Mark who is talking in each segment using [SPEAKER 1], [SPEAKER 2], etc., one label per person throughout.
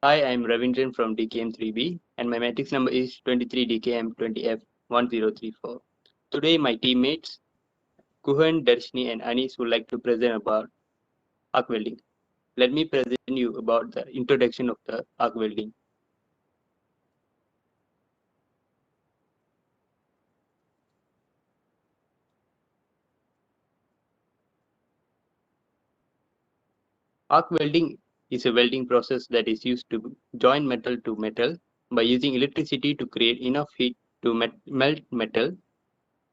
[SPEAKER 1] Hi, I'm Ravindran from DKM3B and my matrix number is 23DKM20F1034. Today my teammates Kuhan, Darshni and Anis would like to present about arc welding. Let me present you about the introduction of the arc welding. Arc welding is a welding process that is used to join metal to metal by using electricity to create enough heat to melt metal,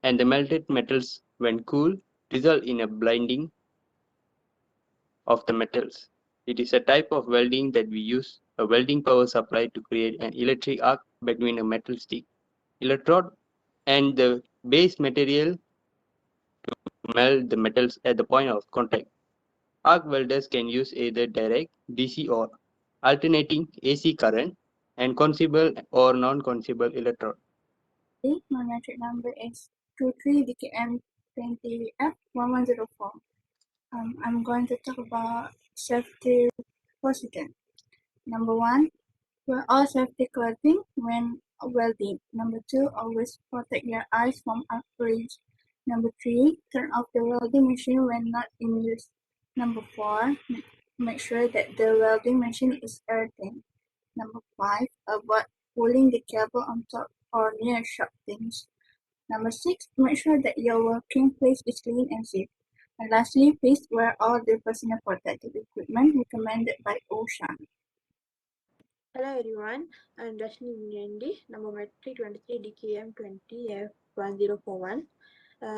[SPEAKER 1] and the melted metals when cooled result in a blinding of the metals. It is a type of welding that we use a welding power supply to create an electric arc between a metal stick, electrode, and the base material to melt the metals at the point of contact. Arc welders can use either direct DC or alternating AC current and consumable or non-consumable electrode.
[SPEAKER 2] My metric number is 23DKM20F1104. I'm going to talk about safety procedure. Number one, wear all safety clothing when welding. Number two, always protect your eyes from arc rays. Number three, turn off the welding machine when not in use. Number four, make sure that the welding machine is earthen. Number five, avoid pulling the cable on top or near sharp things. Number six, make sure that your working place is clean and safe. And lastly, please wear all the personal protective equipment recommended by OSHA.
[SPEAKER 3] Hello everyone, I'm Rashni Vinendi, number metric 23 DKM 20F1041.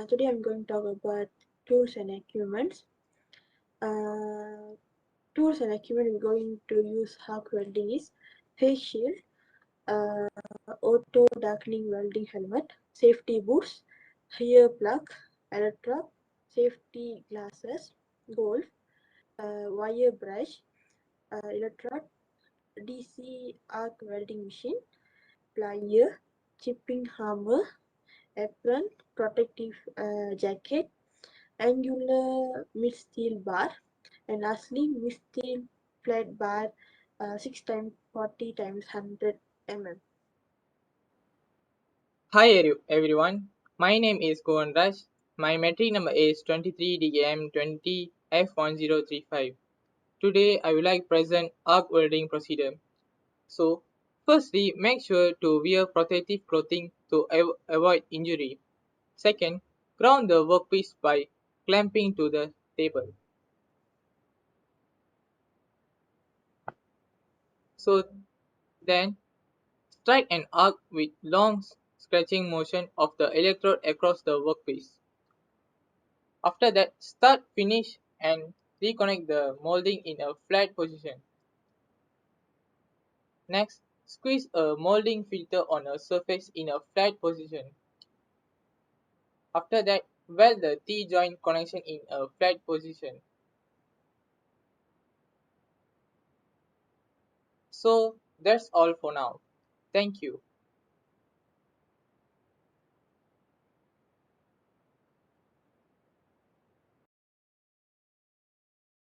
[SPEAKER 3] Today I'm going to talk about tools and equipment. Tools and equipment we're going to use arc welding is face shield, auto darkening welding helmet, safety boots, hair plug, electrode, safety glasses, golf, wire brush, electrode, DC arc welding machine, plier, chipping hammer, apron, protective jacket, angular mid-steel bar, and lastly mid-steel flat bar 6 times 40 times 100 mm.
[SPEAKER 4] Hi everyone, my name is Gohan Raj. My metric number is 23DKM20F1035. Today I will like present arc welding procedure. So, firstly, make sure to wear protective clothing to avoid injury. Second, ground the workpiece by clamping to the table. So then, strike an arc with long scratching motion of the electrode across the workpiece. After that, start, finish and reconnect the molding in a flat position. Next, squeeze a molding filter on a surface in a flat position. After that, weld the T-joint connection in a flat position. So that's all for now. Thank you.